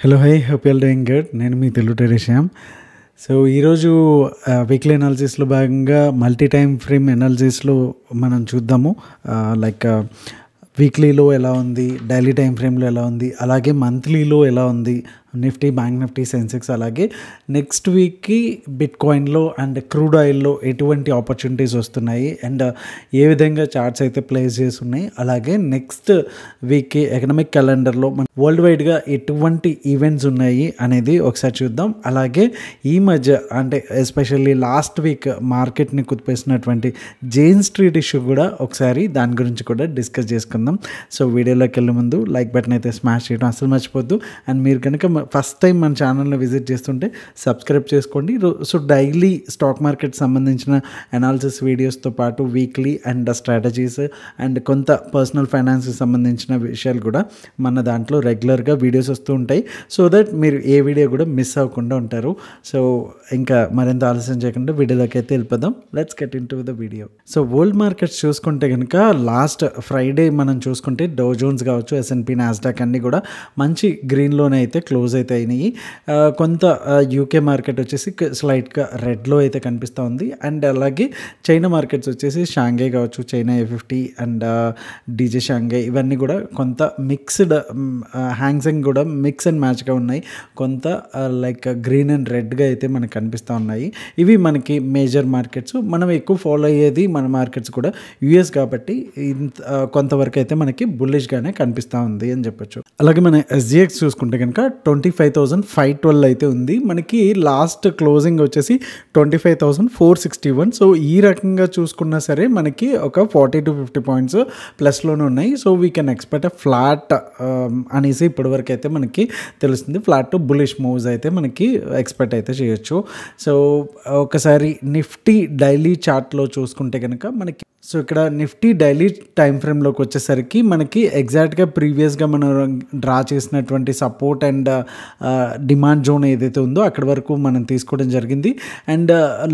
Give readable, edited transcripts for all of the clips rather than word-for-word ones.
Hello hi hope you all doing good. నేను మీ Telugu trader Shyam. So ఈరోజు weekly అనాలిసిస్లో భాగంగా multi time frame అనాలిసిస్లో మనం చూద్దాము. లైక్ వీక్లీలో ఎలా ఉంది, డైలీ టైం ఫ్రేమ్లో ఎలా ఉంది, అలాగే మంత్లీలో ఎలా ఉంది, నిఫ్టీ, బ్యాంక్ నిఫ్టీ, సెన్సెక్స్, అలాగే నెక్స్ట్ వీక్కి బిట్ కాయిన్లో అండ్ క్రూడ్ ఆయిల్లో ఎటువంటి ఆపర్చునిటీస్ వస్తున్నాయి అండ్ ఏ విధంగా చార్ట్స్ అయితే ప్లేస్ చేసి ఉన్నాయి, అలాగే నెక్స్ట్ వీక్కి ఎకనామిక్ క్యాలెండర్లో మన వరల్డ్ వైడ్గా ఎటువంటి ఈవెంట్స్ ఉన్నాయి అనేది ఒకసారి చూద్దాం. అలాగే ఈ మధ్య అంటే ఎస్పెషల్లీ లాస్ట్ వీక్ మార్కెట్ని కుదిపేసినటువంటి జెయిన్ స్ట్రీట్ ఇష్యూ కూడా ఒకసారి దాని గురించి కూడా డిస్కస్ చేసుకుందాం. సో వీడియోలోకి వెళ్ళే ముందు లైక్ బటన్ అయితే స్మాష్ చేయడం అసలు మర్చిపోద్దు. అండ్ మీరు కనుక ఫస్ట్ టైం మన ఛానల్ని విజిట్ చేస్తుంటే సబ్స్క్రైబ్ చేసుకోండి. సో డైలీ స్టాక్ మార్కెట్ సంబంధించిన అనాలిసిస్ వీడియోస్తో పాటు వీక్లీ అండ్ స్ట్రాటజీస్ అండ్ కొంత పర్సనల్ ఫైనాన్స్కి సంబంధించిన విషయాలు కూడా మన దాంట్లో రెగ్యులర్గా వీడియోస్ వస్తూ ఉంటాయి. సో దట్ మీరు ఏ వీడియో కూడా మిస్ అవ్వకుండా ఉంటారు. సో ఇంకా మరింత ఆలస్యం చేయకుండా వీడియోలోకి అయితే వెళ్ళిపోదాం. Let's get in to the video. So world markets చూసుకుంటే కనుక లాస్ట్ ఫ్రైడే మనం చూసుకుంటే డౌ జోన్స్ కావచ్చు, S&P, నాస్డాక్ అన్నీ కూడా మంచి గ్రీన్లోనే అయితే క్లోజ్ అయితే అయినాయి. కొంత యూకే మార్కెట్ వచ్చేసి స్లైట్గా రెడ్లో అయితే కనిపిస్తూ ఉంది. అండ్ అలాగే చైనా మార్కెట్స్ వచ్చేసి షాంఘై కావచ్చు, China A50 and DJ Shanghai ఇవన్నీ కూడా కొంత మిక్స్డ్, హ్యాంగ్సెంగ్ కూడా మిక్స్ అండ్ మ్యాచ్గా ఉన్నాయి. కొంత లైక్ గ్రీన్ అండ్ రెడ్గా అయితే మనకు కనిపిస్తూ ఉన్నాయి. ఇవి మనకి మేజర్ మార్కెట్స్. మనం ఎక్కువ ఫాలో అయ్యేది మన మార్కెట్స్ కూడా US కాబట్టి కొంతవరకు అయితే మనకి బుల్లిష్గానే కనిపిస్తూ ఉంది అని చెప్పొచ్చు. అలాగే మన SGX చూసుకుంటే కనుక 25,512 అయితే ఉంది. మనకి లాస్ట్ క్లోజింగ్ వచ్చేసి 25,461. సో ఈ రకంగా చూసుకున్నా సరే మనకి ఒక 40 to 50 పాయింట్స్ ప్లస్లోనే ఉన్నాయి. So we can expect a flat అనేసి ఇప్పటివరకు అయితే మనకి తెలుస్తుంది. ఫ్లాట్ టు బులిష్ మూవ్స్ అయితే మనకి ఎక్స్పెక్ట్ అయితే చేయొచ్చు. సో ఒకసారి నిఫ్టీ డైలీ చార్ట్లో చూసుకుంటే కనుక మనకి సో ఇక్కడ నిఫ్టీ డైలీ టైం ఫ్రేమ్లోకి వచ్చేసరికి మనకి ఎగ్జాక్ట్గా ప్రీవియస్గా మనం డ్రా చేసినటువంటి సపోర్ట్ అండ్ డిమాండ్ జోన్ ఏదైతే ఉందో అక్కడి వరకు మనం తీసుకోవడం జరిగింది. అండ్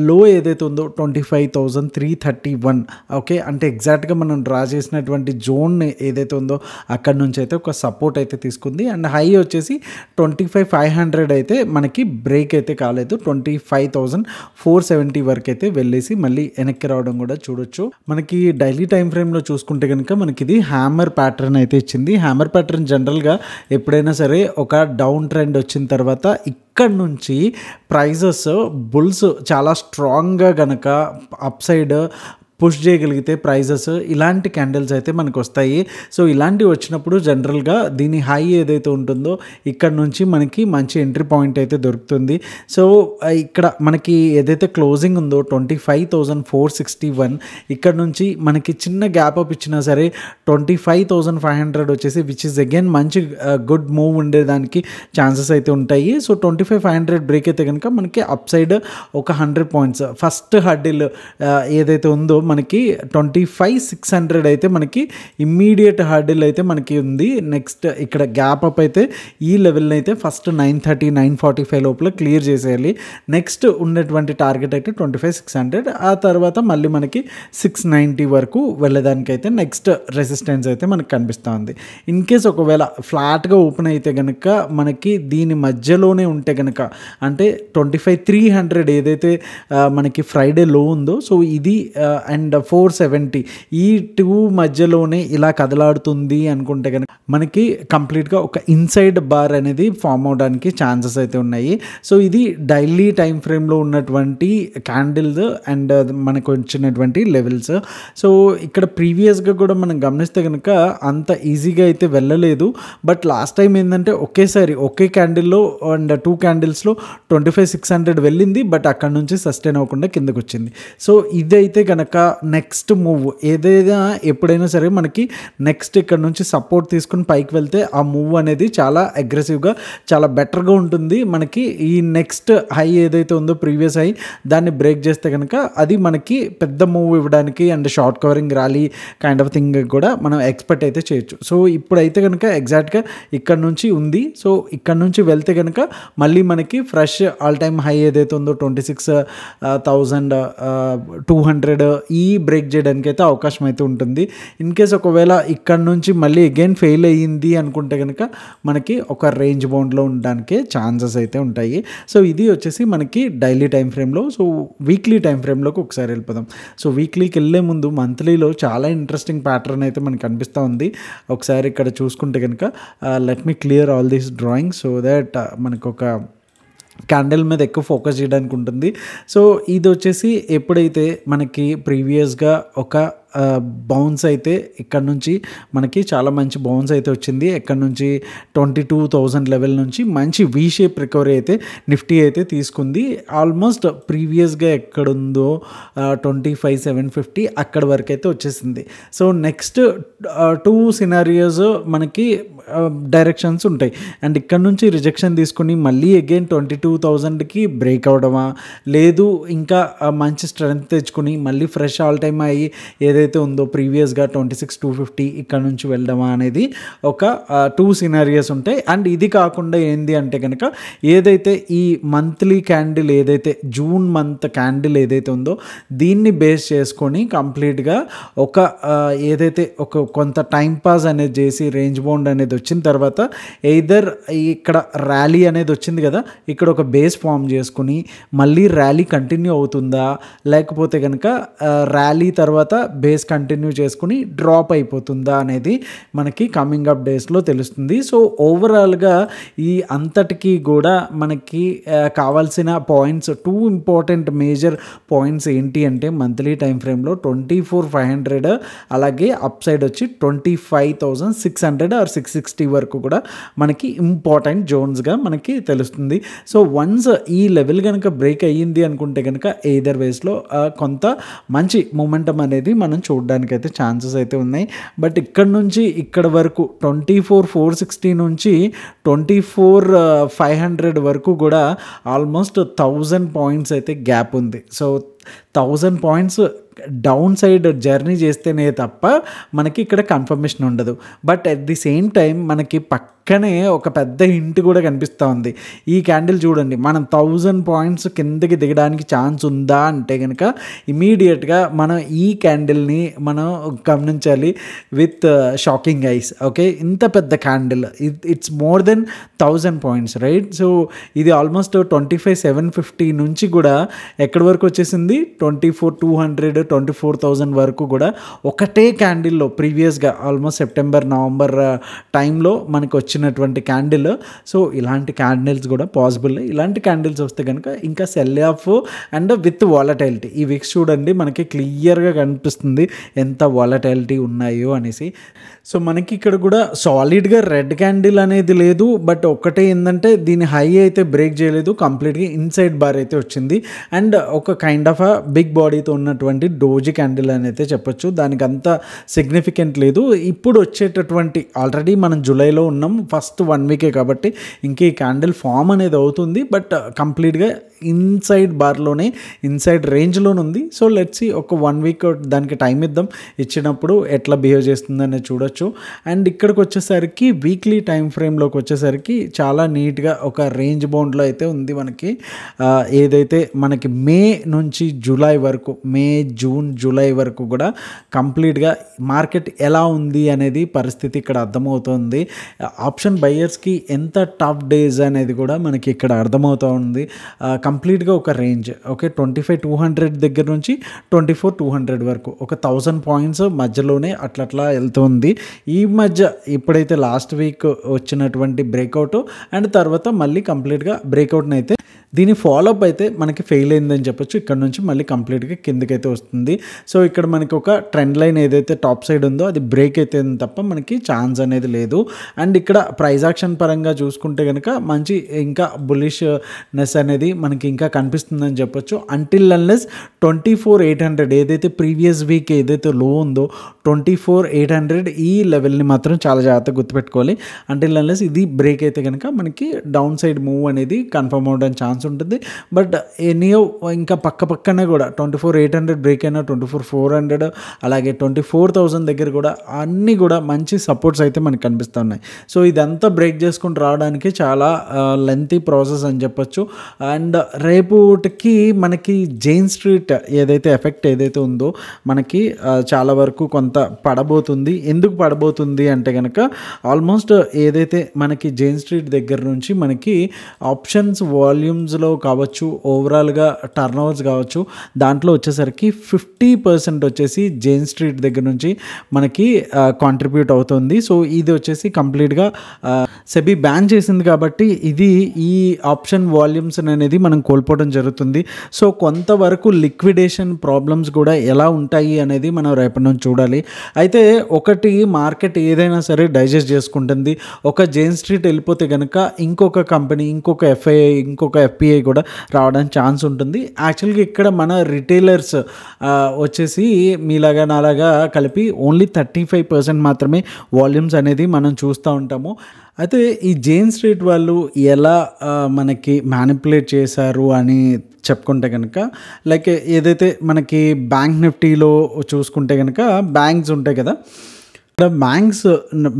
లో ఏదైతే ఉందో 25,331, ఓకే, అంటే ఎగ్జాక్ట్గా మనం డ్రా చేసినటువంటి జోన్ ఏదైతే ఉందో అక్కడ నుంచి అయితే ఒక సపోర్ట్ అయితే తీసుకుంది. అండ్ హై వచ్చేసి 25,500 అయితే మనకి బ్రేక్ అయితే కాలేదు. 25,470 వరకు అయితే వెళ్ళేసి మళ్ళీ వెనక్కి రావడం కూడా చూడొచ్చు. మనకి డైలీ టైం ఫ్రేమ్లో చూసుకుంటే కనుక మనకి ఇది హ్యామర్ ప్యాటర్న్ అయితే ఇచ్చింది. హ్యామర్ ప్యాటర్న్ జనరల్గా ఎప్పుడైనా సరే ఒక డౌన్ ట్రెండ్ వచ్చిన తర్వాత ఇక్కడ నుంచి ప్రైజెస్ బుల్స్ చాలా స్ట్రాంగ్గా గనక అప్ సైడ్ పుష్ చేయగలిగితే ప్రైజెస్ ఇలాంటి క్యాండిల్స్ అయితే మనకు వస్తాయి. సో ఇలాంటివి వచ్చినప్పుడు జనరల్గా దీని హై ఏదైతే ఉంటుందో ఇక్కడ నుంచి మనకి మంచి ఎంట్రీ పాయింట్ అయితే దొరుకుతుంది. సో ఇక్కడ మనకి ఏదైతే క్లోజింగ్ ఉందో 25,461, ఇక్కడ నుంచి మనకి చిన్న గ్యాప్ అప్ ఇచ్చినా సరే 25,500 వచ్చేసి విచ్ ఇస్ అగైన్ మంచి గుడ్ మూవ్ ఉండేదానికి ఛాన్సెస్ అయితే ఉంటాయి. సో 25,500 బ్రేక్ అయితే కనుక మనకి అప్ సైడ్ ఒక 100 పాయింట్స్ ఫస్ట్ హర్డిల్ ఏదైతే ఉందో మనకి 25,600 అయితే మనకి ఇమ్మీడియట్ హార్డిల్ అయితే మనకి ఉంది. నెక్స్ట్ ఇక్కడ గ్యాప్ అప్ అయితే ఈ లెవెల్ని అయితే ఫస్ట్ 930, 945 లోపల క్లియర్ చేసేయాలి. నెక్స్ట్ ఉన్నటువంటి టార్గెట్ అయితే 25,600. ఆ తర్వాత మళ్ళీ మనకి 690 వరకు వెళ్ళడానికి అయితే నెక్స్ట్ రెసిస్టెన్స్ అయితే మనకు కనిపిస్తూ ఉంది. ఇన్ కేస్ ఒకవేళ ఫ్లాట్గా ఓపెన్ అయితే కనుక మనకి దీని మధ్యలోనే ఉంటే కనుక అంటే 25,300 ఏదైతే మనకి ఫ్రైడే లో ఉందో సో ఇది అండ్ 470 ఈ టూ మధ్యలోనే ఇలా కదలాడుతుంది అనుకుంటే కనుక మనకి కంప్లీట్గా ఒక ఇన్సైడ్ బార్ అనేది ఫామ్ అవడానికి ఛాన్సెస్ అయితే ఉన్నాయి. సో ఇది డైలీ టైం ఫ్రేమ్లో ఉన్నటువంటి క్యాండిల్స్ అండ్ మనకు వచ్చినటువంటి లెవెల్స్. సో ఇక్కడ ప్రీవియస్గా కూడా మనం గమనిస్తే కనుక అంత ఈజీగా అయితే వెళ్ళలేదు. బట్ లాస్ట్ టైం ఏంటంటే ఒకేసారి ఒకే క్యాండిల్లో అండ్ 2 క్యాండిల్స్లో 25,600 వెళ్ళింది. బట్ అక్కడ నుంచి సస్టైన్ అవ్వకుండా కిందకు వచ్చింది. సో ఇదైతే కనుక నెక్స్ట్ మూవ్ ఏదైనా ఎప్పుడైనా సరే మనకి నెక్స్ట్ ఇక్కడ నుంచి సపోర్ట్ తీసుకుని పైకి వెళ్తే ఆ మూవ్ అనేది చాలా అగ్రెసివ్గా చాలా బెటర్గా ఉంటుంది. మనకి ఈ నెక్స్ట్ హై ఏదైతే ఉందో ప్రీవియస్ హై దాన్ని బ్రేక్ చేస్తే కనుక అది మనకి పెద్ద మూవ్ ఇవ్వడానికి and short covering rally kind of thing కూడా మనం ఎక్స్పెక్ట్ అయితే చేయొచ్చు. సో ఇప్పుడైతే కనుక ఎగ్జాక్ట్గా ఇక్కడ నుంచి ఉంది. సో ఇక్కడ నుంచి వెళ్తే కనుక మళ్ళీ మనకి ఫ్రెష్ ఆల్ టైమ్ హై ఏదైతే ఉందో 26,200 ఈ బ్రేక్ చేయడానికి అయితే అవకాశం అయితే ఉంటుంది. ఇన్ కేస్ ఒకవేళ ఇక్కడ నుంచి మళ్ళీ అగైన్ ఫెయిల్ అయ్యింది అనుకుంటే కనుక మనకి ఒక రేంజ్ బౌండ్లో ఉండడానికి ఛాన్సెస్ అయితే ఉంటాయి. సో ఇది వచ్చేసి మనకి డైలీ టైం ఫ్రేమ్లో. సో వీక్లీ టైం ఫ్రేమ్లోకి ఒకసారి వెళ్ళిపోదాం. సో వీక్లీకి వెళ్ళే ముందు మంత్లీలో చాలా ఇంట్రెస్టింగ్ ప్యాటర్న్ అయితే మనకు కనిపిస్తూ ఉంది. ఒకసారి ఇక్కడ చూసుకుంటే కనుక let me clear all these drawings so that మనకు ఒక క్యాండిల్ మీద ఎక్కువ ఫోకస్ చేయడానికి ఉంటుంది. సో ఇది వచ్చేసి ఎప్పుడైతే మనకి ప్రీవియస్గా ఒక బౌన్స్ అయితే ఇక్కడ నుంచి మనకి చాలా మంచి బౌన్స్ అయితే వచ్చింది. ఎక్కడ నుంచి 22,000 లెవెల్ నుంచి మంచి వీ షేప్ రికవరీ అయితే నిఫ్టీ అయితే తీసుకుంది. ఆల్మోస్ట్ ప్రీవియస్గా ఎక్కడుందో 25,750 అక్కడ వరకు అయితే వచ్చేసింది. సో నెక్స్ట్ 2 సినారియోస్ మనకి డైరెక్షన్స్ ఉంటాయి. అండ్ ఇక్కడ నుంచి రిజెక్షన్ తీసుకుని మళ్ళీ అగైన్ 22,000కి బ్రేక్ అవడమా, లేదు ఇంకా మంచి స్ట్రెంత్ తెచ్చుకుని మళ్ళీ ఫ్రెష్ ఆల్ టైమ్ అయ్యి ఏదైతే ఉందో ప్రీవియస్గా 26,250 ఇక్కడ నుంచి వెళ్ళడమా అనేది ఒక 2 సినారియోస్ ఉంటాయి. అండ్ ఇది కాకుండా ఏంది అంటే కనుక ఏదైతే ఈ మంత్లీ క్యాండిల్ ఏదైతే జూన్ మంత్ క్యాండిల్ ఏదైతే ఉందో దీన్ని బేస్ చేసుకొని కంప్లీట్గా ఒక ఏదైతే ఒక కొంత టైం పాస్ అనేది చేసి రేంజ్ బౌండ్ అనేది వచ్చిన తర్వాత ఎయిదర్ ఇక్కడ ర్యాలీ అనేది వచ్చింది కదా, ఇక్కడ ఒక బేస్ ఫామ్ చేసుకుని మళ్ళీ ర్యాలీ కంటిన్యూ అవుతుందా, లేకపోతే కనుక ర్యాలీ తర్వాత బేస్ కంటిన్యూ చేసుకుని డ్రాప్ అయిపోతుందా అనేది మనకి కమింగ్ అప్ డేస్లో తెలుస్తుంది. సో ఓవరాల్గా ఈ అంతటికీ కూడా మనకి కావాల్సిన పాయింట్స్ 2 ఇంపార్టెంట్ మేజర్ పాయింట్స్ ఏంటి అంటే మంత్లీ టైం ఫ్రేమ్లో 24,500 అలాగే అప్ సైడ్ వచ్చి 25,600 ఆర్ 660 వరకు కూడా మనకి ఇంపార్టెంట్ జోన్స్గా మనకి తెలుస్తుంది. సో వన్స్ ఈ లెవెల్ కనుక బ్రేక్ అయ్యింది అనుకుంటే కనుక ఎయిదర్ వేస్లో కొంత మంచి మొమెంటం అనేది మనం చూడడానికి అయితే ఛాన్సెస్ అయితే ఉన్నాయి. బట్ ఇక్కడ నుంచి ఇక్కడ వరకు 24,460 నుంచి 24,500 వరకు కూడా ఆల్మోస్ట్ 1000 పాయింట్స్ అయితే గ్యాప్ ఉంది. So 1000 points down side journey చేస్తేనే తప్ప మనకి ఇక్కడ కన్ఫర్మేషన్ ఉండదు. But at the same time మనకి పక్కనే ఒక పెద్ద హింట్ కూడా కనిపిస్తూ ఉంది. ఈ క్యాండిల్ చూడండి, మనం 1000 పాయింట్స్ కిందకి దిగడానికి ఛాన్స్ ఉందా అంటే కనుక ఇమీడియట్గా మనం ఈ క్యాండిల్ని మనం గమనించాలి విత్ షాకింగ్ ఐస్. ఓకే, ఇంత పెద్ద candle, it's more than 1000 points right. So ఇది ఆల్మోస్ట్ 25,750 నుంచి కూడా ఎక్కడి వరకు వచ్చేసింది 24,200 24,000 వరకు కూడా ఒకటే క్యాండిల్లో ప్రీవియస్గా ఆల్మోస్ట్ సెప్టెంబర్ నవంబర్ టైంలో మనకు వచ్చినటువంటి క్యాండిల్. సో ఇలాంటి క్యాండిల్స్ కూడా పాసిబుల్. ఇలాంటి క్యాండిల్స్ వస్తే కనుక ఇంకా cell of and with volatility ఈ వీక్స్ చూడండి మనకి క్లియర్గా కనిపిస్తుంది ఎంత వాలటైలిటీ ఉన్నాయో అనేసి. సో మనకి ఇక్కడ కూడా సాలిడ్గా రెడ్ క్యాండిల్ అనేది లేదు. బట్ ఒకటే ఏంటంటే దీని హై అయితే బ్రేక్ చేయలేదు, కంప్లీట్గా ఇన్సైడ్ బార్ అయితే వచ్చింది. అండ్ ఒక కైండ్ ఆఫ్ బిగ్ బాడీతో ఉన్నటువంటి డోజీ క్యాండిల్ అని అయితే చెప్పొచ్చు. దానికి అంత సిగ్నిఫికెంట్ లేదు. ఇప్పుడు వచ్చేటటువంటి ఆల్రెడీ మనం జూలైలో ఉన్నాం, ఫస్ట్ 1 వీకే కాబట్టి ఇంక ఈ క్యాండిల్ ఫామ్ అనేది అవుతుంది. బట్ కంప్లీట్గా ఇన్సైడ్ బార్లోనే ఇన్సైడ్ రేంజ్లోనే ఉంది. సో లెట్స్ సీ ఒక 1 వీక్ దానికి టైం ఇద్దాం, ఇచ్చినప్పుడు ఎట్లా బిహేవ్ చేస్తుంది అనేది చూడొచ్చు. అండ్ ఇక్కడికి వచ్చేసరికి వీక్లీ టైం ఫ్రేమ్లోకి వచ్చేసరికి చాలా నీట్గా ఒక రేంజ్ బౌండ్లో అయితే ఉంది మనకి. ఏదైతే మనకి మే నుంచి జూలై వరకు, మే జూన్ జూలై వరకు కూడా కంప్లీట్గా మార్కెట్ ఎలా ఉంది అనేది పరిస్థితి ఇక్కడ అర్థమవుతుంది. ఆప్షన్ బయ్యర్స్కి ఎంత టఫ్ డేస్ అనేది కూడా మనకి ఇక్కడ అర్థమవుతూ ఉంది. కంప్లీట్గా ఒక రేంజ్ ఓకే 25,200 దగ్గర నుంచి 24,200 వరకు ఒక 1000 పాయింట్స్ మధ్యలోనే అట్లా వెళ్తుంది. ఈ మధ్య ఇప్పుడైతే లాస్ట్ వీక్ వచ్చినటువంటి బ్రేక్అవుట్ అండ్ తర్వాత మళ్ళీ కంప్లీట్గా బ్రేక్అవుట్ని అయితే దీని ఫాలోఅప్ అయితే మనకి ఫెయిల్ అయిందని చెప్పొచ్చు. ఇక్కడ నుంచి మళ్ళీ కంప్లీట్గా కిందకైతే వస్తుంది. సో ఇక్కడ మనకి ఒక ట్రెండ్ లైన్ ఏదైతే టాప్ సైడ్ ఉందో అది బ్రేక్ అయితే తప్ప మనకి ఛాన్స్ అనేది లేదు. అండ్ ఇక్కడ ప్రైస్ యాక్షన్ పరంగా చూసుకుంటే కనుక మంచి ఇంకా బులిష్నెస్ అనేది మనకి ఇంకా కనిపిస్తుందని చెప్పొచ్చు. అంటిల్ అన్లెస్ 24,800 ఏదైతే ప్రీవియస్ వీక్ ఏదైతే లో ఉందో 24,800 ఈ లెవెల్ని మాత్రం చాలా జాగ్రత్తగా గుర్తుపెట్టుకోవాలి. అంటిల్ అన్లెస్ ఇది బ్రేక్ అయితే కనుక మనకి డౌన్ సైడ్ మూవ్ అనేది కన్ఫర్మ్ అవ్వడానికి ఛాన్స్ ఛాన్స్ ఉంటుంది. బట్ ఎనీయో ఇంకా పక్కనే కూడా 24,800 బ్రేక్ అయినా 24,400 అలాగే 24,000 దగ్గర కూడా అన్నీ కూడా మంచి సపోర్ట్స్ అయితే మనకు కనిపిస్తూ ఉన్నాయి. సో ఇదంతా బ్రేక్ చేసుకుంటూ రావడానికి చాలా లెంతీ ప్రాసెస్ అని చెప్పొచ్చు. అండ్ రేపుటికి మనకి జైన్ స్ట్రీట్ ఏదైతే ఎఫెక్ట్ ఏదైతే ఉందో మనకి చాలా వరకు కొంత పడబోతుంది. ఎందుకు పడబోతుంది అంటే కనుక ఆల్మోస్ట్ ఏదైతే మనకి జైన్ స్ట్రీట్ దగ్గర నుంచి మనకి ఆప్షన్స్ వాల్యూమ్స్లో కావచ్చు, ఓవరాల్గా టర్న్ ఓవర్స్ కావచ్చు, దాంట్లో వచ్చేసరికి 50% వచ్చేసి జైన్ స్ట్రీట్ దగ్గర నుంచి మనకి కాంట్రిబ్యూట్ అవుతుంది. సో ఇది వచ్చేసి కంప్లీట్గా సెబీ బ్యాన్ చేసింది కాబట్టి ఇది ఈ ఆప్షన్ వాల్యూమ్స్ అనేది మనం కోల్పోవడం జరుగుతుంది. సో కొంతవరకు లిక్విడేషన్ ప్రాబ్లమ్స్ కూడా ఎలా ఉంటాయి అనేది మనం రేపటి నుంచి చూడాలి. అయితే ఒకటి మార్కెట్ ఏదైనా సరే డైజెస్ట్ చేసుకుంటుంది. ఒక జైన్ స్ట్రీట్ వెళ్ళిపోతే కనుక ఇంకొక కంపెనీ, ఇంకొక ఎఫ్ఐఐ, ఇంకొక ఎఫ్పిఐ కూడా రావడానికి ఛాన్స్ ఉంటుంది. యాక్చువల్గా ఇక్కడ మన రిటైలర్స్ వచ్చేసి మీలాగా నాలాగా కలిపి ఓన్లీ 35% మాత్రమే వాల్యూమ్స్ అనేది మనం చూస్తూ ఉంటాము. అయితే ఈ జైన్ స్ట్రీట్ వాళ్ళు ఎలా మనకి మ్యానిపులేట్ చేశారు అని చెప్పుకుంటే కనుక లైక్ ఏదైతే మనకి బ్యాంక్ నిఫ్టీలో చూసుకుంటే కనుక బ్యాంక్స్ ఉంటాయి కదా,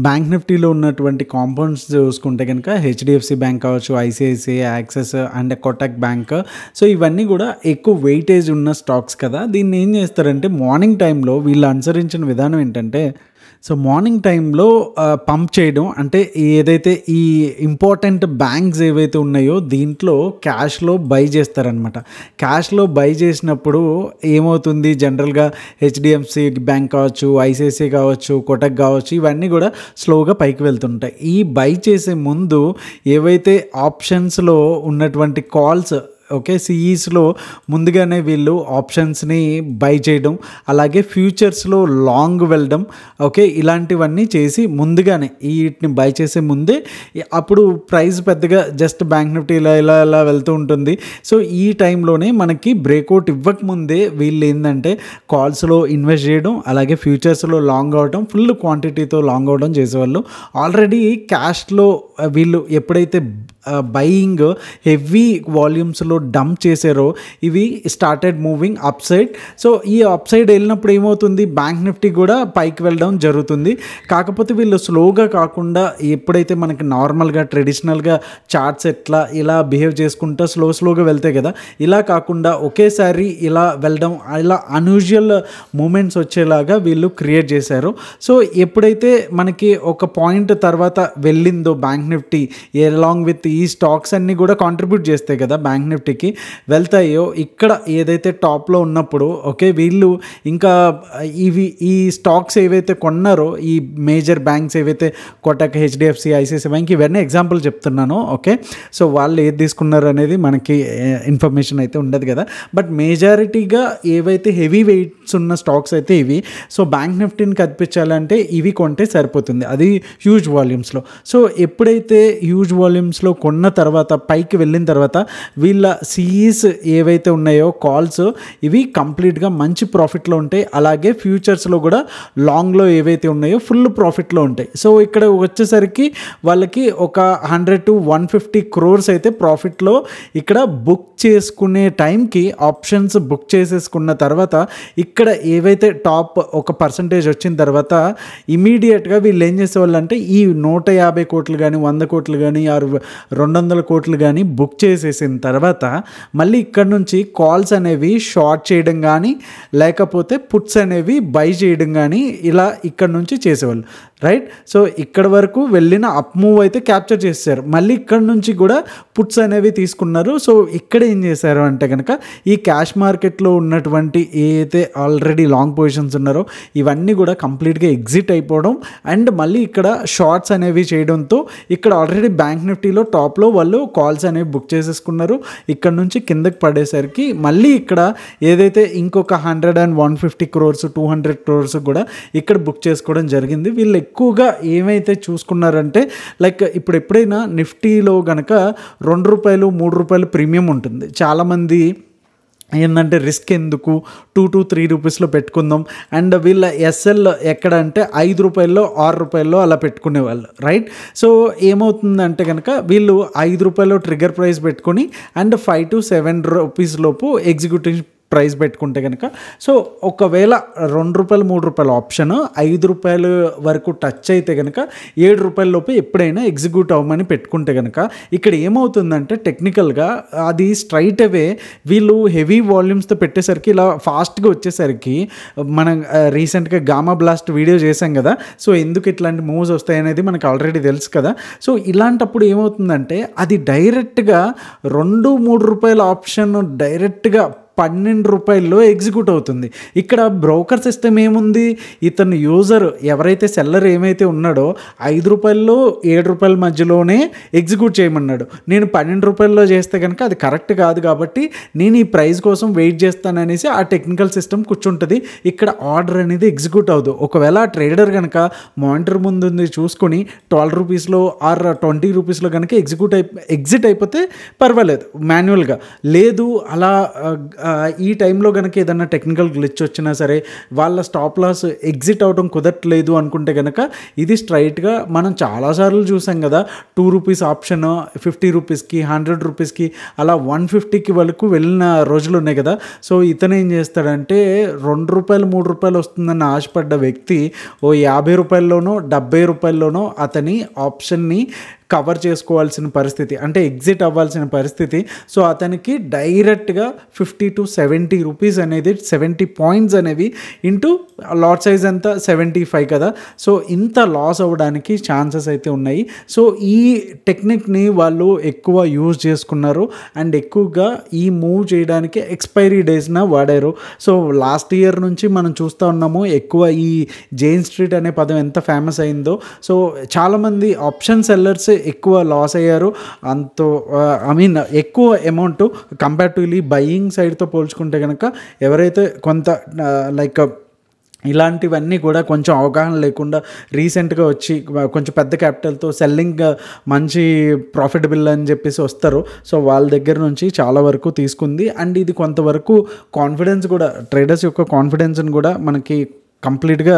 బ్యాంక్ నిఫ్టీలో ఉన్నటువంటి కాంపౌండ్స్ చూసుకుంటే కనుక హెచ్డిఎఫ్సి బ్యాంక్ కావచ్చు, ICICI, axis and Kotak bank. So ఇవన్నీ కూడా ఎక్కువ వెయిటేజ్ ఉన్న స్టాక్స్ కదా. దీన్ని ఏం చేస్తారంటే మార్నింగ్ టైంలో వీళ్ళు అనుసరించిన విధానం ఏంటంటే, సో మార్నింగ్ టైంలో పంప్ చేయడం, అంటే ఏదైతే ఈ ఇంపార్టెంట్ బ్యాంక్స్ ఏవైతే ఉన్నాయో దీంట్లో క్యాష్లో బై చేస్తారనమాట. క్యాష్లో బై చేసినప్పుడు ఏమవుతుంది, జనరల్గా హెచ్డిఎఫ్సి బ్యాంక్ కావచ్చు, ఐసిఐసిఐ కావచ్చు, కోటక్ కావచ్చు, ఇవన్నీ కూడా స్లోగా పైకి వెళ్తుంటాయి. ఈ బై చేసే ముందు ఏవైతే ఆప్షన్స్లో ఉన్నటువంటి కాల్స్ ఓకే సిఈస్లో ముందుగానే వీళ్ళు ఆప్షన్స్ని బై చేయడం, అలాగే ఫ్యూచర్స్లో లాంగ్ వెళ్ళడం, ఓకే ఇలాంటివన్నీ చేసి ముందుగానే వీటిని బై చేసే ముందే అప్పుడు ప్రైస్ పెద్దగా జస్ట్ బ్యాంక్ నిఫ్టీ ఇలా వెళ్తూ ఉంటుంది. సో ఈ టైంలోనే మనకి బ్రేక్అవుట్ ఇవ్వకముందే వీళ్ళు ఏంటంటే కాల్స్లో ఇన్వెస్ట్ చేయడం, అలాగే ఫ్యూచర్స్లో లాంగ్ అవడం, ఫుల్ క్వాంటిటీతో లాంగ్ అవడం చేసేవాళ్ళు. ఆల్రెడీ క్యాష్లో వీళ్ళు ఎప్పుడైతే బయింగ్ హెవీ వాల్యూమ్స్లో డంప్ చేశారో ఇవి started moving up side. So ఈ అప్ సైడ్ వెళ్ళినప్పుడు ఏమవుతుంది, బ్యాంక్ నిఫ్టీ కూడా పైకి వెళ్ళడం జరుగుతుంది. కాకపోతే వీళ్ళు స్లోగా కాకుండా ఎప్పుడైతే మనకి నార్మల్గా ట్రెడిషనల్గా చార్ట్స్ ఎట్లా ఇలా బిహేవ్ చేసుకుంటా స్లోగా వెళ్తాయి కదా, ఇలా కాకుండా ఒకేసారి ఇలా వెళ్ళడం, ఇలా అన్యూజువల్ మూమెంట్స్ వచ్చేలాగా వీళ్ళు క్రియేట్ చేశారు. సో ఎప్పుడైతే మనకి ఒక పాయింట్ తర్వాత వెళ్ళిందో బ్యాంక్ నిఫ్టీ అలాంగ్ విత్ ఈ స్టాక్స్ అన్నీ కూడా కాంట్రిబ్యూట్ చేస్తాయి కదా బ్యాంక్ నిఫ్టీకి వెళ్తాయో, ఇక్కడ ఏదైతే టాప్లో ఉన్నప్పుడు ఓకే వీళ్ళు ఇంకా ఈ స్టాక్స్ ఏవైతే కొన్నారో ఈ మేజర్ బ్యాంక్స్ ఏవైతే కోటక్, హెచ్డిఎఫ్సి, ఐసిఐసిఐ బ్యాంక్ ఇవన్నీ ఎగ్జాంపుల్ చెప్తున్నాను. ఓకే సో వాళ్ళు ఏది తీసుకున్నారు అనేది మనకి ఇన్ఫర్మేషన్ అయితే ఉండదు కదా, బట్ మేజారిటీగా ఏవైతే హెవీ వెయిట్స్ ఉన్న స్టాక్స్ అయితే ఇవి. సో బ్యాంక్ నిఫ్టీని కనిపించాలంటే ఇవి కొంటే సరిపోతుంది, అది హ్యూజ్ వాల్యూమ్స్లో. సో ఎప్పుడైతే హ్యూజ్ వాల్యూమ్స్లో కొన్న తర్వాత పైకి వెళ్ళిన తర్వాత వీళ్ళ సిఈస్ ఏవైతే ఉన్నాయో కాల్స్ ఇవి కంప్లీట్గా మంచి ప్రాఫిట్లో ఉంటాయి. అలాగే ఫ్యూచర్స్లో కూడా లాంగ్లో ఏవైతే ఉన్నాయో ఫుల్ ప్రాఫిట్లో ఉంటాయి. సో ఇక్కడ వచ్చేసరికి వాళ్ళకి ఒక 100 to 150 crores అయితే ప్రాఫిట్లో ఇక్కడ బుక్ చేసుకునే టైంకి ఆప్షన్స్ బుక్ చేసేసుకున్న తర్వాత ఇక్కడ ఏవైతే టాప్ ఒక పర్సంటేజ్ వచ్చిన తర్వాత ఇమీడియట్గా వీళ్ళు ఏం చేసేవాళ్ళు అంటే ఈ 150 కోట్లు కానీ 100 కోట్లు కానీ 200 కోట్లు కానీ బుక్ చేసేసిన తర్వాత మళ్ళీ ఇక్కడ నుంచి కాల్స్ అనేవి షార్ట్ చేయడం కానీ లేకపోతే పుట్స్ అనేవి బై చేయడం కానీ ఇలా ఇక్కడ నుంచి చేసేవాళ్ళు, రైట్. సో ఇక్కడ వరకు వెళ్ళిన అప్ మూవ్ అయితే క్యాప్చర్ చేశారు, మళ్ళీ ఇక్కడ నుంచి కూడా పుట్స్ అనేవి తీసుకున్నారు. సో ఇక్కడ ఏం చేశారు అంటే కనుక ఈ క్యాష్ మార్కెట్లో ఉన్నటువంటి ఏదైతే ఆల్రెడీ లాంగ్ పొజిషన్స్ ఉన్నారో ఇవన్నీ కూడా కంప్లీట్గా ఎగ్జిట్ అయిపోవడం అండ్ మళ్ళీ ఇక్కడ షార్ట్స్ అనేవి చేయడంతో ఇక్కడ ఆల్రెడీ బ్యాంక్ నిఫ్టీలో టాప్లో వాళ్ళు కాల్స్ అనేవి బుక్ చేసేసుకున్నారు. ఇక్కడ నుంచి కిందకి పడేసరికి మళ్ళీ ఇక్కడ ఏదైతే ఇంకొక 100 and 150 crores 200 crores కూడా ఇక్కడ బుక్ చేసుకోవడం జరిగింది. వీళ్ళు ఎక్కువగా ఏమైతే చూసుకున్నారంటే లైక్ ఇప్పుడు ఎప్పుడైనా నిఫ్టీలో కనుక ₹2 ₹3 ప్రీమియం ఉంటుంది. చాలామంది ఏంటంటే రిస్క్ ఎందుకు, 2 to 3 రూపీస్లో పెట్టుకుందాం. అండ్ వీళ్ళ ఎస్ఎల్ ఎక్కడ అంటే రూ. 5 రూ. 6 అలా పెట్టుకునేవాళ్ళు, రైట్. సో ఏమవుతుందంటే కనుక వీళ్ళు రూ. 5 ట్రిగర్ ప్రైస్ పెట్టుకొని అండ్ 5 to 7 రూపీస్ లోపు ఎగ్జిక్యూటివ్ ప్రైస్ పెట్టుకుంటే కనుక, సో ఒకవేళ రూ. 2 రూ. 3 ఆప్షన్ రూ. 5 వరకు టచ్ అయితే కనుక రూ. 7 లోపు ఎప్పుడైనా ఎగ్జిక్యూట్ అవ్వమని పెట్టుకుంటే కనుక ఇక్కడ ఏమవుతుందంటే టెక్నికల్గా అది స్ట్రైట్ అవే వీళ్ళు హెవీ వాల్యూమ్స్తో పెట్టేసరికి ఇలా ఫాస్ట్గా వచ్చేసరికి మనం రీసెంట్గా గామా బ్లాస్ట్ వీడియో చేసాం కదా. సో ఎందుకు ఇట్లాంటి మూవ్స్ వస్తాయి అనేది మనకు ఆల్రెడీ తెలుసు కదా. సో ఇలాంటప్పుడు ఏమవుతుందంటే అది డైరెక్ట్గా రూ. 2-3 ఆప్షన్ డైరెక్ట్గా రూ. 12 ఎగ్జిక్యూట్ అవుతుంది. ఇక్కడ బ్రోకర్ సిస్టమ్ ఏముంది, ఇతను యూజర్ ఎవరైతే సెల్లర్ ఏమైతే ఉన్నాడో రూ. 5 మధ్యలోనే ఎగ్జిక్యూట్ చేయమన్నాడు. నేను రూ. 12 చేస్తే కనుక అది కరెక్ట్ కాదు, కాబట్టి నేను ఈ ప్రైస్ కోసం వెయిట్ చేస్తాననేసి ఆ టెక్నికల్ సిస్టమ్ కూర్చుంటుంది. ఇక్కడ ఆర్డర్ అనేది ఎగ్జిక్యూట్ అవ్వదు. ఒకవేళ ఆ ట్రేడర్ కనుక మానిటర్ ముందు చూసుకొని రూ. 12 ఆర్ రూ. 20 కనుక ఎగ్జిట్ అయిపోతే పర్వాలేదు మాన్యువల్గా. లేదు అలా ఈ టైంలో కనుక ఏదన్నా టెక్నికల్ గ్లిచ్ వచ్చినా సరే వాళ్ళ స్టాప్ లాస్ ఎగ్జిట్ అవడం కుదరట్లేదు అనుకుంటే కనుక ఇది స్ట్రైట్గా మనం చాలాసార్లు చూసాం కదా, రూ. 2 ఆప్షన్ 50 రూపీస్కి 100 రూపీస్కి అలా 150కి వరకు వెళ్ళిన రోజులు ఉన్నాయి కదా. సో ఇతను ఏం చేస్తాడంటే రూ. 2 రూ. 3 వస్తుందన్న ఆశపడ్డ వ్యక్తి రూ. 50 70 అతని ఆప్షన్ని కవర్ చేసుకోవాల్సిన పరిస్థితి, అంటే ఎగ్జిట్ అవ్వాల్సిన పరిస్థితి. సో అతనికి డైరెక్ట్గా 50 to 70 రూపీస్ అనేది 70 పాయింట్స్ అనేవి ఇంటూ లాట్ సైజ్ అంతా 75 కదా. సో ఇంత లాస్ అవ్వడానికి ఛాన్సెస్ అయితే ఉన్నాయి. సో ఈ టెక్నిక్ని వాళ్ళు ఎక్కువ యూజ్ చేసుకున్నారు అండ్ ఎక్కువగా ఈ మూవ్ చేయడానికి ఎక్స్పైరీ డేస్న వాడారు. సో లాస్ట్ ఇయర్ నుంచి మనం చూస్తూ ఉన్నాము ఎక్కువ ఈ జైన్ స్ట్రీట్ అనే పదం ఎంత ఫేమస్ అయిందో. సో చాలామంది ఆప్షన్ సెల్లర్స్ ఎక్కువ లాస్ అయ్యారు. ఎక్కువ అమౌంట్ కంపారిటివ్లీ బయింగ్ సైడ్తో పోల్చుకుంటే కనుక ఎవరైతే కొంత లైక్ ఇలాంటివన్నీ కూడా కొంచెం అవగాహన లేకుండా రీసెంట్గా వచ్చి కొంచెం పెద్ద క్యాపిటల్తో సెల్లింగ్ మంచి ప్రాఫిటబుల్ అని చెప్పేసి వస్తారు. సో వాళ్ళ దగ్గర నుంచి చాలా వరకు తీసుకుంది. అండ్ ఇది కొంతవరకు కాన్ఫిడెన్స్ కూడా, ట్రేడర్స్ యొక్క కాన్ఫిడెన్స్ని కూడా మనకి కంప్లీట్గా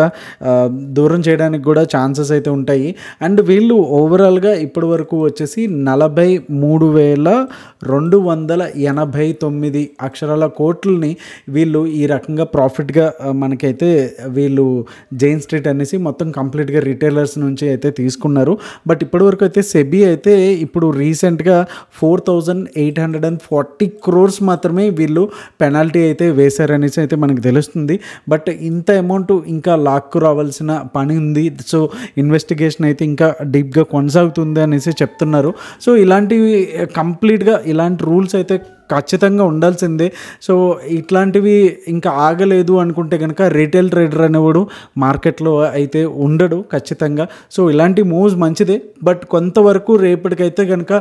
దూరం చేయడానికి కూడా ఛాన్సెస్ అయితే ఉంటాయి. అండ్ వీళ్ళు ఓవరాల్గా ఇప్పటి వరకు వచ్చేసి 43,289 కోట్లని వీళ్ళు ఈ రకంగా ప్రాఫిట్గా మనకైతే వీళ్ళు జైన్ స్ట్రీట్ అనేసి మొత్తం కంప్లీట్గా రిటైలర్స్ నుంచి అయితే తీసుకున్నారు. బట్ ఇప్పటివరకు అయితే సెబీ అయితే ఇప్పుడు రీసెంట్గా 4,840 crores మాత్రమే వీళ్ళు పెనాల్టీ అయితే వేశారనేసి అయితే మనకు తెలుస్తుంది. బట్ ఇంత అమౌంట్ ఇంకా లాక్కు రావాల్సిన పని ఉంది. సో ఇన్వెస్టిగేషన్ అయితే ఇంకా డీప్గా కొనసాగుతుంది అనేసి చెప్తున్నారు. సో ఇలాంటివి కంప్లీట్గా ఇలాంటి రూల్స్ అయితే ఖచ్చితంగా ఉండాల్సిందే. సో ఇట్లాంటివి ఇంకా ఆగలేదు అనుకుంటే కనుక రీటైల్ ట్రేడర్ అనేవాడు మార్కెట్లో అయితే ఉండడు ఖచ్చితంగా. సో ఇలాంటి మూవ్స్ మంచిదే, బట్ కొంతవరకు రేపటికైతే కనుక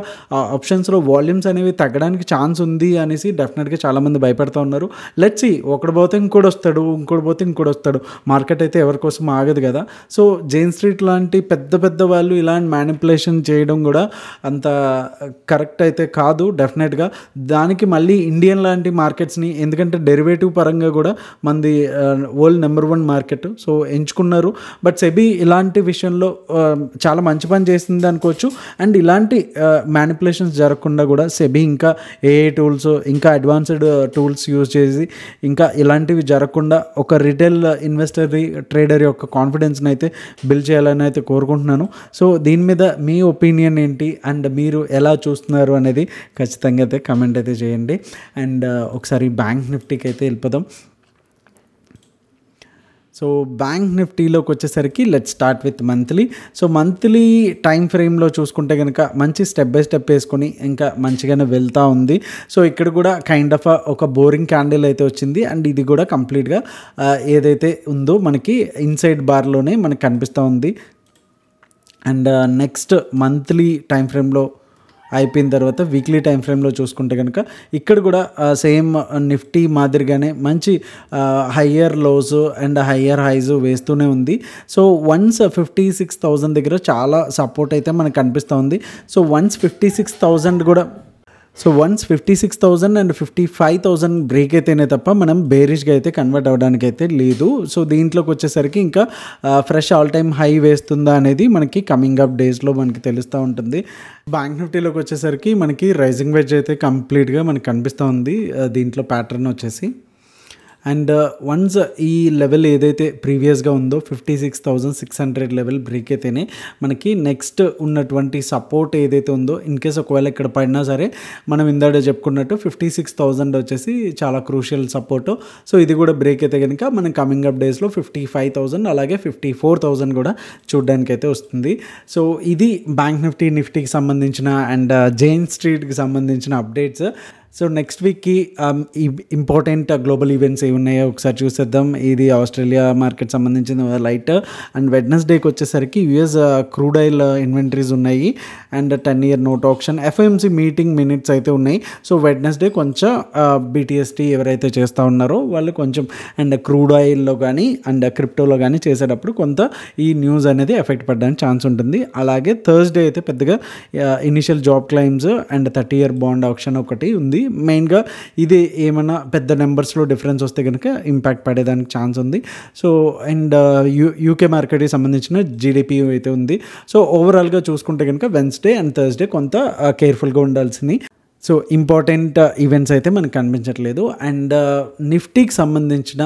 ఆప్షన్స్లో వాల్యూమ్స్ అనేవి తగ్గడానికి ఛాన్స్ ఉంది అనేసి డెఫినెట్గా చాలామంది భయపడుతూ ఉన్నారు. లెట్స్ సీ, ఒకటి పోతే ఇంకోటి వస్తాడు, ఇంకోటి పోతే ఇంకోటి వస్తాడు. మార్కెట్ అయితే ఎవరి కోసం ఆగదు కదా. సో జైన్ స్ట్రీట్ లాంటి పెద్ద పెద్ద వాళ్ళు ఇలాంటి మ్యానిపులేషన్ చేయడం కూడా అంత కరెక్ట్ అయితే కాదు డెఫినెట్గా. దానికి మళ్ళీ ఇండియన్ లాంటి మార్కెట్స్ని, ఎందుకంటే డెరివేటివ్ పరంగా కూడా మనది వరల్డ్ నెంబర్ 1 మార్కెట్, సో ఎంచుకున్నారు. బట్ సెబీ ఇలాంటి విషయంలో చాలా మంచి పని చేసింది అనుకోవచ్చు. అండ్ ఇలాంటి మ్యానిపులేషన్స్ జరగకుండా కూడా సెబీ ఇంకా ఏఐ టూల్స్, ఇంకా అడ్వాన్స్డ్ టూల్స్ యూజ్ చేసి ఇంకా ఇలాంటివి జరగకుండా ఒక రిటైల్ ఇన్వెస్టర్ ట్రేడర్ యొక్క కాన్ఫిడెన్స్ని అయితే బిల్డ్ చేయాలని అయితే కోరుకుంటున్నాను. సో దీని మీద మీ ఒపీనియన్ ఏంటి అండ్ మీరు ఎలా చూస్తున్నారు అనేది ఖచ్చితంగా అయితే కమెంట్ అయితే చేయండి. అండ్ ఒకసారి బ్యాంక్ నిఫ్టీకి అయితే వెళ్ళిపోదాం. సో బ్యాంక్ నిఫ్టీలోకి వచ్చేసరికి let's start with monthly. So monthly time ఫ్రేమ్లో చూసుకుంటే కనుక మంచి స్టెప్ బై స్టెప్ వేసుకొని ఇంకా మంచిగానే వెళ్తూ ఉంది. సో ఇక్కడ కూడా కైండ్ ఆఫ్ ఒక బోరింగ్ క్యాండిల్ అయితే వచ్చింది. అండ్ ఇది కూడా కంప్లీట్గా ఏదైతే ఉందో మనకి ఇన్సైడ్ బార్లోనే మనకు కనిపిస్తూ ఉంది. అండ్ నెక్స్ట్ మంత్లీ టైం ఫ్రేమ్లో అయిపోయిన తర్వాత వీక్లీ టైం ఫ్రేమ్లో చూసుకుంటే కనుక ఇక్కడ కూడా సేమ్ నిఫ్టీ మాదిరిగానే మంచి higher lows and higher highs వేస్తూనే ఉంది. సో వన్స్ 56,000 దగ్గర చాలా సపోర్ట్ అయితే మనకు కనిపిస్తూ ఉంది. సో వన్స్ 56,000 కూడా సో వన్స్ 56,000 అండ్ 55,000 బ్రేక్ అయితేనే తప్ప మనం బేరిష్గా అయితే కన్వర్ట్ అవ్వడానికి అయితే లేదు. సో దీంట్లోకి వచ్చేసరికి ఇంకా ఫ్రెష్ ఆల్ టైమ్ హై వేస్తుందా అనేది మనకి కమింగ్ అప్ డేస్లో మనకి తెలుస్తూ ఉంటుంది. బ్యాంక్ నిఫ్టీలోకి వచ్చేసరికి మనకి రైజింగ్ వెడ్జ్ అయితే కంప్లీట్గా మనకి కనిపిస్తూ ఉంది. దీంట్లో ప్యాటర్న్ వచ్చేసి అండ్ వన్స్ ఈ లెవెల్ ఏదైతే ప్రీవియస్గా ఉందో 56,600 లెవెల్ బ్రేక్ అయితేనే మనకి నెక్స్ట్ ఉన్నటువంటి సపోర్ట్ ఏదైతే ఉందో ఇన్ కేస్ ఒకవేళ ఇక్కడ పడినా సరే మనం ఇందాక చెప్పుకున్నట్టు 56,000 వచ్చేసి చాలా క్రూషియల్ సపోర్ట్. సో ఇది కూడా బ్రేక్ అయితే కనుక మనం కమింగ్ అప్ డేస్లో 55,000 అలాగే 54,000 కూడా చూడడానికి అయితే వస్తుంది. సో ఇది బ్యాంక్ నిఫ్టీకి సంబంధించిన అండ్ జైన్ స్ట్రీట్కి సంబంధించిన అప్డేట్స్. సో నెక్స్ట్ వీక్కి ఇంపార్టెంట్ గ్లోబల్ ఈవెంట్స్ ఏమి ఉన్నాయో ఒకసారి చూసేద్దాం. ఇది ఆస్ట్రేలియా మార్కెట్ సంబంధించిన లైట్ అండ్ వెడ్నెస్డేకి వచ్చేసరికి యుఎస్ క్రూడ్ ఆయిల్ ఇన్వెంటరీస్ ఉన్నాయి and 10-year note option FMC meeting minutes అయితే ఉన్నాయి. సో వెడ్నెస్డే కొంచెం బీటీఎస్టీ ఎవరైతే చేస్తూ ఉన్నారో వాళ్ళు కొంచెం అండ్ క్రూడ్ ఆయిల్లో కానీ అండ్ క్రిప్టోలో కానీ చేసేటప్పుడు కొంత ఈ న్యూస్ అనేది ఎఫెక్ట్ పడడానికి ఛాన్స్ ఉంటుంది. అలాగే థర్స్డే అయితే పెద్దగా initial job claims and 30-year bond option ఒకటి ఉంది. మెయిన్గా ఇది ఏమైనా పెద్ద నెంబర్స్లో డిఫరెన్స్ వస్తే కనుక ఇంపాక్ట్ పడేదానికి ఛాన్స్ ఉంది. సో అండ్ యూకే మార్కెట్కి సంబంధించిన జీడిపి అయితే ఉంది. సో ఓవరాల్గా చూసుకుంటే కనుక వెన్స్డే అండ్ థర్స్డే కొంత కేర్ఫుల్గా ఉండాల్సింది. సో ఇంపార్టెంట్ ఈవెంట్స్ అయితే మనకు కనిపించట్లేదు. అండ్ నిఫ్టీకి సంబంధించిన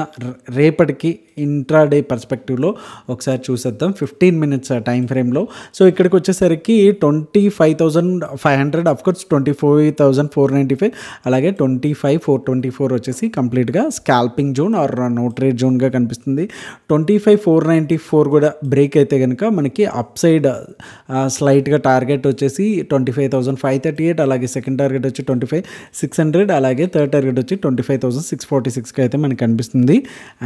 రేపటికి ఇంట్రాడే పర్స్పెక్టివ్లో ఒకసారి చూసేద్దాం 15 minutes టైం ఫ్రేమ్లో. సో ఇక్కడికి వచ్చేసరికి 25,500 అఫ్కోర్స్ 24,495 అలాగే 25,424 వచ్చేసి కంప్లీట్గా scalping zone or no trade జోన్గా కనిపిస్తుంది. 25,494 కూడా బ్రేక్ అయితే కనుక మనకి అప్ సైడ్ స్లైట్గా టార్గెట్ వచ్చేసి 25,538 అలాగే సెకండ్ టార్గెట్ వచ్చి 25,600 అలాగే థర్డ్ టార్గెట్ వచ్చి 25,646 అయితే మనకి కనిపిస్తుంది.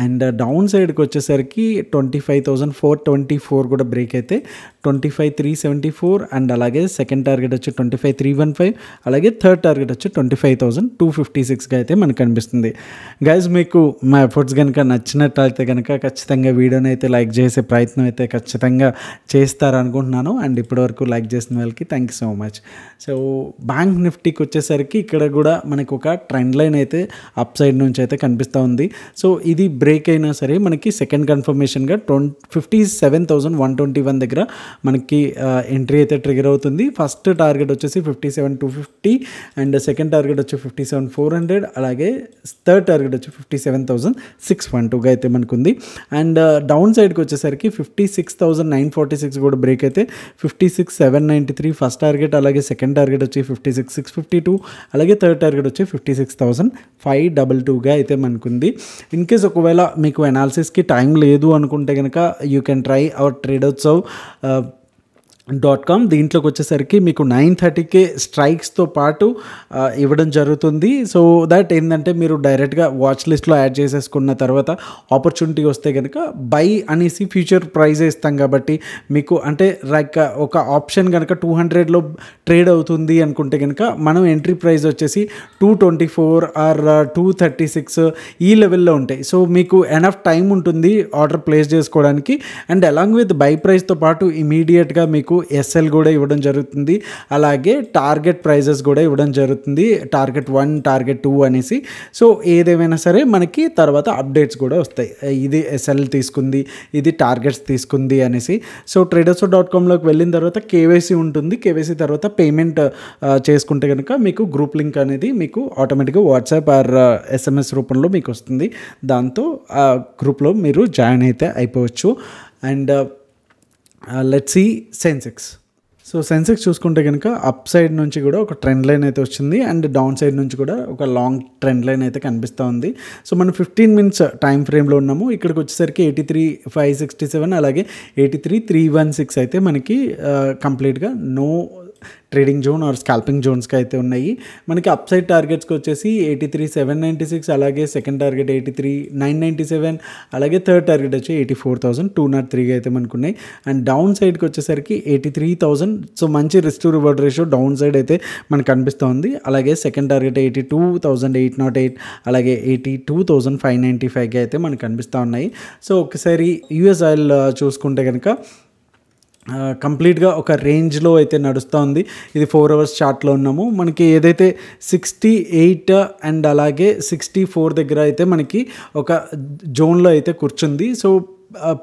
అండ్ డౌన్ సైడ్కి వచ్చేసరికి 25,424 కూడా బ్రేక్ అయితే 25,374 అండ్ అలాగే సెకండ్ టార్గెట్ వచ్చి 25,315 అలాగే థర్డ్ టార్గెట్ వచ్చి 25,256 అయితే మనకు కనిపిస్తుంది. గైజ్ మీకు మా ఎఫర్ట్స్ కనుక నచ్చినట్లయితే కనుక ఖచ్చితంగా వీడియోని అయితే లైక్ చేసే ప్రయత్నం అయితే ఖచ్చితంగా చేస్తారనుకుంటున్నాను. అండ్ ఇప్పటివరకు లైక్ చేసిన వాళ్ళకి thank you so much. So bank నిఫ్టీకి వచ్చేసరికి ఇక్కడ కూడా మనకు ఒక ట్రెండ్ లైన్ అయితే అప్ సైడ్ నుంచి అయితే కనిపిస్తూ ఉంది. సో ఇది బ్రేక్ అయినా సరే మనకి సెకండ్ కన్ఫర్మేషన్గా 57,121 దగ్గర మనకి ఎంట్రీ అయితే ట్రిగర్ అవుతుంది. ఫస్ట్ టార్గెట్ వచ్చేసి 57,250 అండ్ సెకండ్ టార్గెట్ వచ్చి 57,400 అలాగే థర్డ్ టార్గెట్ వచ్చి 57,612గా అయితే మనకు ఉంది. అండ్ డౌన్ సైడ్కి వచ్చేసరికి 56,946 కూడా బ్రేక్ అయితే 56,793 ఫస్ట్ టార్గెట్ అలాగే సెకండ్ టార్గెట్ వచ్చి 56,652 అలాగే థర్డ్ టార్గెట్ వచ్చి 56,522గా అయితే మనకుంది. ఇన్ కేస్ ఒకవేళ మీకు అనాలిసిస్కి టైం లేదు అనుకుంటే కనుక you can try our traders.com. దీంట్లోకి వచ్చేసరికి మీకు 930K స్ట్రైక్స్తో పాటు ఇవ్వడం జరుగుతుంది. సో దట్ ఏంటంటే మీరు డైరెక్ట్గా వాచ్ లిస్ట్లో యాడ్ చేసేసుకున్న తర్వాత ఆపర్చునిటీ వస్తే కనుక బై అనేసి ఫ్యూచర్ ప్రైజ్ ఇస్తాం కాబట్టి మీకు అంటే లైక్ ఒక ఆప్షన్ కనుక 200లో ట్రేడ్ అవుతుంది అనుకుంటే కనుక మనం ఎంట్రీ ప్రైస్ వచ్చేసి 224 ఆర్ 236 ఈ లెవెల్లో ఉంటాయి. సో మీకు ఎనఫ్ టైం ఉంటుంది ఆర్డర్ ప్లేస్ చేసుకోవడానికి. అండ్ అలాంగ్ విత్ బై ప్రైస్తో పాటు ఇమీడియట్గా మీకు ఎస్ఎల్ కూడా ఇవ్వడం జరుగుతుంది. అలాగే టార్గెట్ ప్రైజెస్ కూడా ఇవ్వడం జరుగుతుంది, టార్గెట్ 1 టార్గెట్ 2 అనేసి. సో ఏదేమైనా సరే మనకి తర్వాత అప్డేట్స్ కూడా వస్తాయి, ఇది ఎస్ఎల్ తీసుకుంది, ఇది టార్గెట్స్ తీసుకుంది అనేసి. సో traders.comలోకి వెళ్ళిన తర్వాత కేవైసీ ఉంటుంది. కేవైసీ తర్వాత పేమెంట్ చేసుకుంటే కనుక మీకు గ్రూప్ లింక్ అనేది మీకు ఆటోమేటిక్గా వాట్సాప్ ఆర్ ఎస్ఎంఎస్ రూపంలో మీకు వస్తుంది. దాంతో ఆ గ్రూప్లో మీరు జాయిన్ అయితే అయిపోవచ్చు. And let's see Sensex. So Sensex చూసుకుంటే కనుక అప్ సైడ్ నుంచి కూడా ఒక ట్రెండ్ లైన్ అయితే వచ్చింది అండ్ డౌన్ సైడ్ నుంచి కూడా ఒక లాంగ్ ట్రెండ్ లైన్ అయితే కనిపిస్తూ ఉంది. సో మనం 15 minutes టైం ఫ్రేమ్లో ఉన్నాము. ఇక్కడికి వచ్చేసరికి 83,567 అలాగే 83,316 అయితే మనకి కంప్లీట్గా no trading zone or scalping జోన్స్కి అయితే ఉన్నాయి. మనకి అప్ సైడ్ టార్గెట్స్కి వచ్చేసి 83,796 అలాగే సెకండ్ టార్గెట్ 83,997 అలాగే థర్డ్ టార్గెట్ వచ్చి 84,203గా అయితే మనకున్నాయి. అండ్ డౌన్ సైడ్కి వచ్చేసరికి 83,000. సో మంచి risk to reward ratio down side అయితే మనకు కనిపిస్తుంది. అలాగే సెకండ్ టార్గెట్ 82,808 అలాగే 82,595గా అయితే మనకు కనిపిస్తూ ఉన్నాయి. సో ఒకసారి యూఎస్ ఆయిల్ చూసుకుంటే కనుక కంప్లీట్గా ఒక రేంజ్లో అయితే నడుస్తుంది. ఇది 4 అవర్స్ చార్ట్లో ఉన్నాము. మనకి ఏదైతే 68 అండ్ అలాగే 64 దగ్గర అయితే మనకి ఒక జోన్లో అయితే కూర్చుంది. సో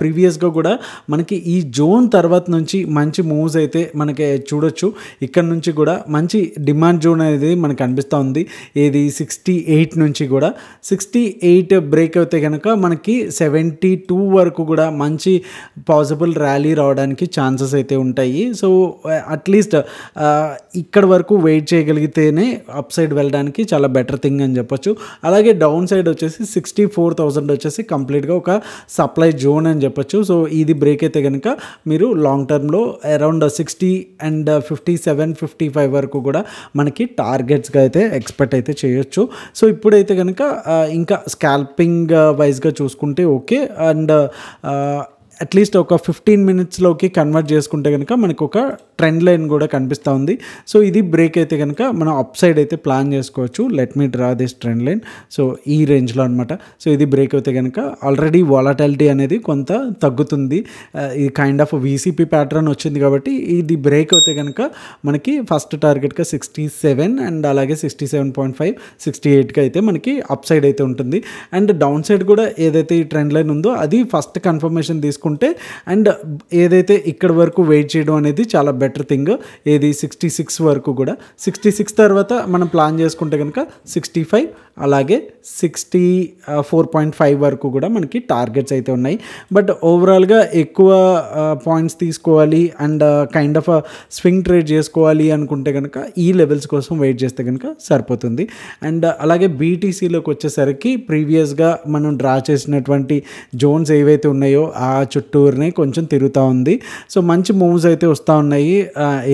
ప్రీవియస్గా కూడా మనకి ఈ జోన్ తర్వాత నుంచి మంచి మూవ్స్ అయితే మనకి చూడొచ్చు. ఇక్కడ నుంచి కూడా మంచి డిమాండ్ జోన్ అనేది మనకు అనిపిస్తూ ఉంది. ఏది 68 నుంచి కూడా 68 బ్రేక్ అయితే కనుక మనకి 72 వరకు కూడా మంచి పాసిబుల్ ర్యాలీ రావడానికి ఛాన్సెస్ అయితే ఉంటాయి. సో అట్లీస్ట్ ఇక్కడ వరకు వెయిట్ చేయగలిగితేనే అప్ సైడ్ వెళ్ళడానికి చాలా బెటర్ థింగ్ అని చెప్పొచ్చు. అలాగే డౌన్ సైడ్ వచ్చేసి 64,000 వచ్చేసి కంప్లీట్గా ఒక సప్లై జోన్ అని చెప్పొచ్చు. సో ఇది బ్రేక్ అయితే కనుక మీరు లాంగ్ టర్మ్లో అరౌండ్ 60 అండ్ 57, 55 వరకు కూడా మనకి టార్గెట్స్గా అయితే ఎక్స్పెక్ట్ అయితే చేయొచ్చు. సో ఇప్పుడైతే కనుక ఇంకా స్కాల్పింగ్ వైజ్గా చూసుకుంటే ఓకే. అండ్ అట్లీస్ట్ ఒక 15 మినిట్స్లోకి కన్వర్ట్ చేసుకుంటే కనుక మనకు ఒక ట్రెండ్ లైన్ కూడా కనిపిస్తూ ఉంది. సో ఇది బ్రేక్ అయితే కనుక మనం అప్ సైడ్ అయితే ప్లాన్ చేసుకోవచ్చు. Let me draw this trend line. So ఈ రేంజ్లో అనమాట. సో ఇది బ్రేక్ అయితే కనుక ఆల్రెడీ వాలటాలిటీ అనేది కొంత తగ్గుతుంది. ఇది కైండ్ ఆఫ్ వీసీపీ ప్యాటర్న్ వచ్చింది కాబట్టి ఇది బ్రేక్ అయితే కనుక మనకి ఫస్ట్ టార్గెట్గా 67 అండ్ అలాగే 67.5, 68కి అయితే మనకి అప్ సైడ్ అయితే ఉంటుంది. అండ్ డౌన్ సైడ్ కూడా ఏదైతే ఈ ట్రెండ్ లైన్ ఉందో అది ఫస్ట్ కన్ఫర్మేషన్ తీసుకుంటే అండ్ ఏదైతే ఇక్కడ వరకు వెయిట్ చేయడం అనేది చాలా బెటర్ థింగ్. ఏది 66 వరకు కూడా 66 తర్వాత మనం ప్లాన్ చేసుకుంటే కనుక 65 అలాగే 64.5 వరకు కూడా మనకి టార్గెట్స్ అయితే ఉన్నాయి. బట్ ఓవరాల్గా ఎక్కువ పాయింట్స్ తీసుకోవాలి and kind of swing trade చేసుకోవాలి అనుకుంటే కనుక ఈ లెవెల్స్ కోసం వెయిట్ చేస్తే కనుక సరిపోతుంది. అండ్ అలాగే బీటీసీలోకి వచ్చేసరికి ప్రీవియస్గా మనం డ్రా చేసినటువంటి జోన్స్ ఏవైతే ఉన్నాయో ఆ చుట్టూరునే కొంచెం తిరుగుతూ ఉంది. సో మంచి మూవ్స్ అయితే వస్తూ ఉన్నాయి.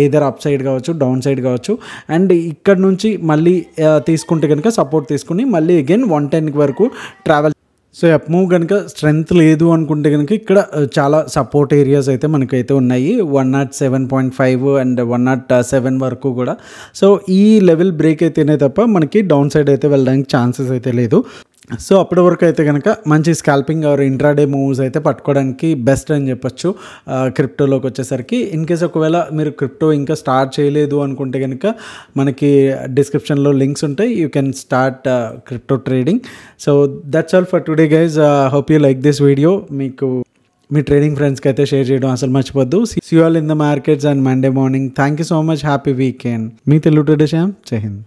ఏదర్ అప్ సైడ్ కావచ్చు, డౌన్ సైడ్ కావచ్చు. అండ్ ఇక్కడ నుంచి మళ్ళీ తీసుకుంటే కనుక సపోర్ట్ తీసుకుని మళ్ళీ అగైన్ 110 వరకు ట్రావెల్. సో అప్ మూవ్ కనుక స్ట్రెంగ్త్ లేదు అనుకుంటే కనుక ఇక్కడ చాలా సపోర్ట్ ఏరియాస్ అయితే మనకైతే ఉన్నాయి. 107.5 అండ్ 107 వరకు కూడా. సో ఈ లెవెల్ బ్రేక్ అయితేనే తప్ప మనకి డౌన్ సైడ్ అయితే వెళ్ళడానికి ఛాన్సెస్ అయితే లేదు. సో అప్పటి వరకు అయితే కనుక మంచి స్కాల్పింగ్ ఆర్ ఇంట్రాడే మూవ్స్ అయితే పట్టుకోవడానికి బెస్ట్ అని చెప్పొచ్చు క్రిప్టోలోకి వచ్చేసరికి. ఇన్ కేస్ ఒకవేళ మీరు క్రిప్టో ఇంకా స్టార్ట్ చేయలేదు అనుకుంటే కనుక మనకి డిస్క్రిప్షన్లో లింక్స్ ఉంటాయి. You can start crypto trading. So that's all for today guys. Hope you like this video. మీకు మీ ట్రేడింగ్ ఫ్రెండ్స్కి అయితే షేర్ చేయడం అసలు మర్చిపోద్దు. See you all in the markets and Monday morning. Thank you so much. Happy weekend. మీ Telugu trader Shyam. Jai Hind.